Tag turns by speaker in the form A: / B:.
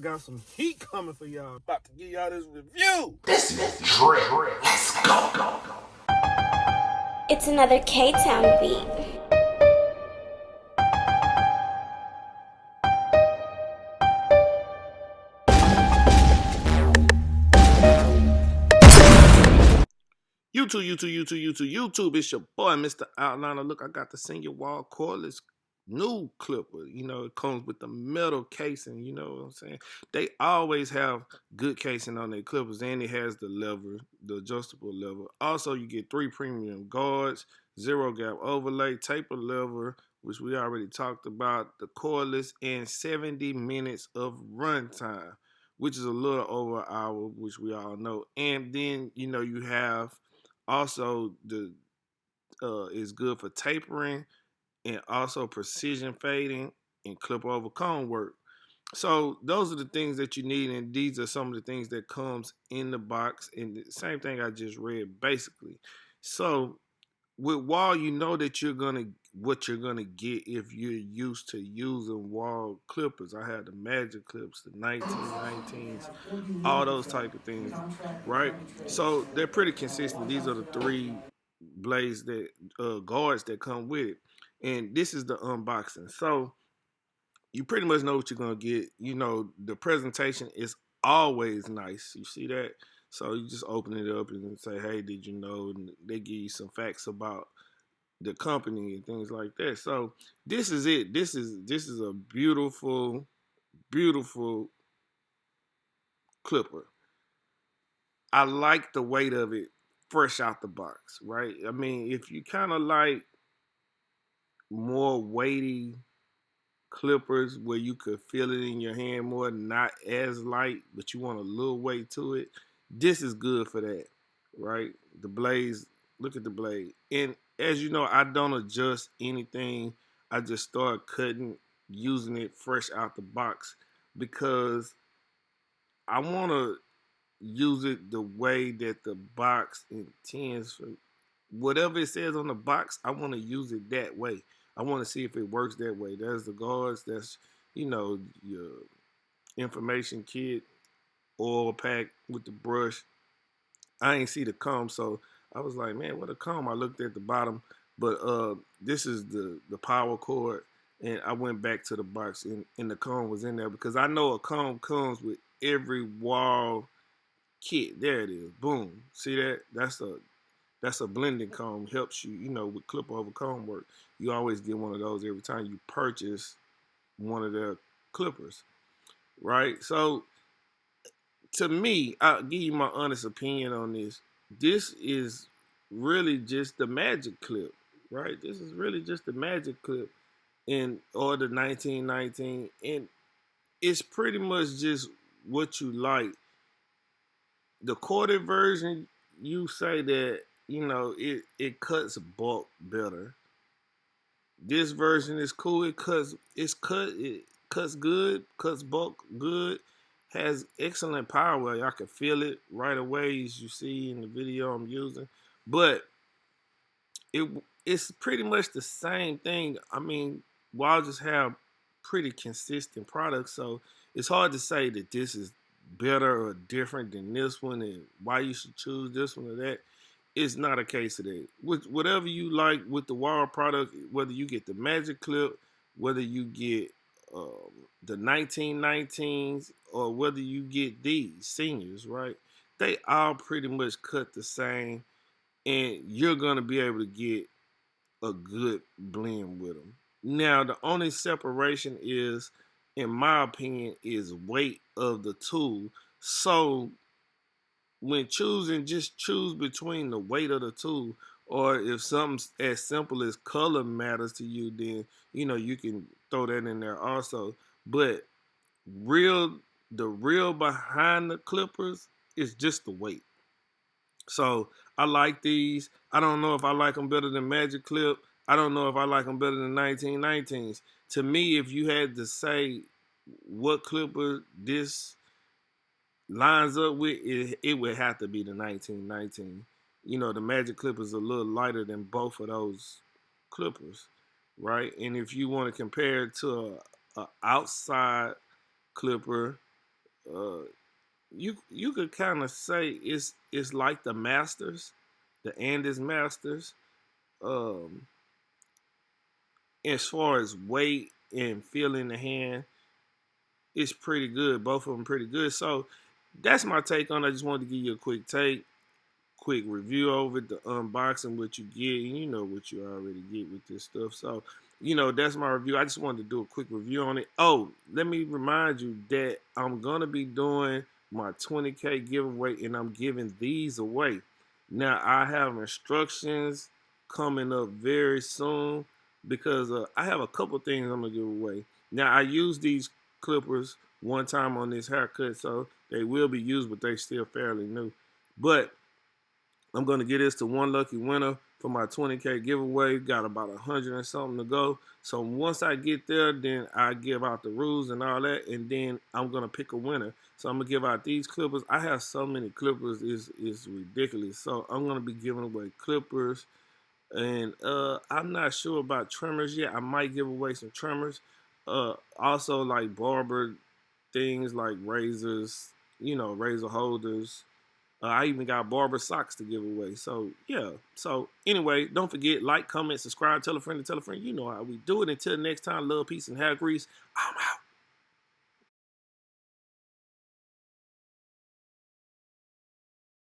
A: got some heat coming for y'all. About to give y'all this review.
B: This is Drip. Let's go.
C: It's another K-Town beat.
A: YouTube. It's your boy, Mr.Outliner. Look, I got the senior Wahl cordless new clipper. You know, it comes with the metal casing. You know what I'm saying? They always have good casing on their clippers, and it has the lever, the adjustable lever. Also, you get 3 premium guards, 0 gap overlay, taper lever, which we already talked about, the cordless, and 70 minutes of runtime, which is a little over an hour, which we all know. And then, you know, you have also the is good for tapering and also precision fading and clip over comb work. So those are the things that you need, and these are some of the things that comes in the box. And the same thing I just read basically. So with Wahl, you know that what you're gonna get if you're used to using Wahl clippers. I had the Magic Clips, the 1919s, all those type of things, right? So they're pretty consistent. These are the 3 blades that guards that come with it, and this is the unboxing. So you pretty much know what you're gonna get. You know, the presentation is always nice. You see that? So you just open it up and say, "Hey, did you know?" And they give you some facts about the company and things like that. So this is it. This is a beautiful, beautiful clipper. I like the weight of it fresh out the box, right? I mean, if you kind of like more weighty clippers where you could feel it in your hand more, not as light, but you want a little weight to it, this is good for that, right? The blades, look at the blade. And as you know, I don't adjust anything. I just start cutting, using it fresh out the box because I want to use it the way that the box intends for. Whatever it says on the box, I want to use it that way. I want to see if it works that way. There's the guards. That's, you know, your information kit, oil pack with the brush. I ain't see the comb, so I was like, man, what a comb. I looked at the bottom, but this is the power cord, and I went back to the box, and the comb was in there because I know a comb comes with every Wahl kit. There it is. Boom. See that? That's a blending comb. Helps you, you know, with clip over comb work. You always get one of those every time you purchase one of their clippers, right? So to me, I'll give you my honest opinion on this. This is really just the magic clip, right? This is really just the magic clip or the 1919, and it's pretty much just what you like. The corded version, you say that, you know, it cuts bulk better. This version is cool. It cuts good, cuts bulk good, has excellent power. I can feel it right away as you see in the video I'm using. But it's pretty much the same thing. I mean, Wahl just have pretty consistent products, so it's hard to say that this is better or different than this one and why you should choose this one or that. It's not a case of that. With whatever you like with the Wahl product, whether you get the Magic Clip, whether you get the 1919s, or whether you get these seniors, right? They all pretty much cut the same, and you're gonna be able to get a good blend with them. Now, the only separation is, in my opinion, is weight of the tool. So when choosing, just choose between the weight of the tool, or if something as simple as color matters to you, then you know you can throw that in there also. But real the real behind the clippers is just the weight. So I like these. I don't know if I like them better than Magic Clip. I don't know if I like them better than 1919s. To me, if you had to say what clipper this lines up with, it would have to be the 1919. You know, the Magic Clip is a little lighter than both of those clippers, right? And if you want to compare it to a outside clipper, uh, you could kind of say it's like the Masters, the Andes Masters. Um, as far as weight and feeling the hand, it's pretty good. Both of them pretty good. So that's my take on it. I just wanted to give you a quick review over the unboxing, what you get, and you know what you already get with this stuff. So, that's my review. I just wanted to do a quick review on it. Oh, let me remind you that I'm gonna be doing my 20K giveaway, and I'm giving these away. Now, I have instructions coming up very soon because I have a couple things I'm gonna give away. Now, I used these clippers one time on this haircut, so they will be used, but they still fairly new. But I'm gonna get this to one lucky winner for my 20K giveaway. Got about 100 and something to go. So once I get there, then I give out the rules and all that, and then I'm gonna pick a winner. So I'm gonna give out these clippers. I have so many clippers, it's ridiculous. So I'm gonna be giving away clippers, and I'm not sure about trimmers yet. I might give away some trimmers. Also like barber things like razors, razor holders. I even got barber socks to give away. So, yeah. So, anyway, don't forget, like, comment, subscribe, tell a friend to tell a friend. You know how we do it. Until next time, love, peace, and hair grease. I'm out.